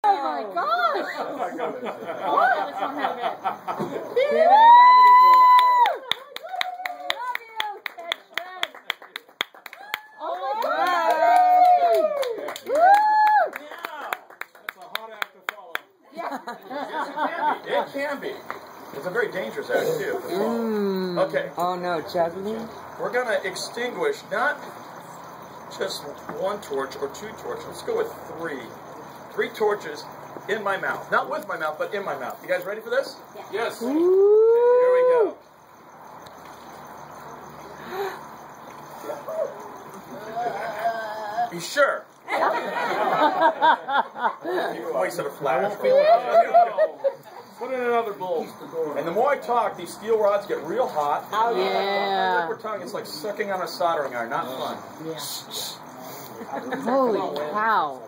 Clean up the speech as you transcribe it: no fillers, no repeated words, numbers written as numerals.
Oh my gosh! Oh my goodness. Oh, this one had it. Love you, Ted Shred. Oh my God! That's a hot act to follow. Yeah. It can be. It's a very dangerous act, too. Okay. Oh no, Jasmine. We're going to extinguish not just one torch or two torches. Let's go with three. 3 torches in my mouth. Not with my mouth, but in my mouth. You guys ready for this? Yeah. Yes. Okay, here we go. You sure? You wasted a flash. Put in another bowl. And the more I talk, these steel rods get real hot. Oh yeah. Our tongue, it's like sucking on a soldering iron. Not fun. Holy cow.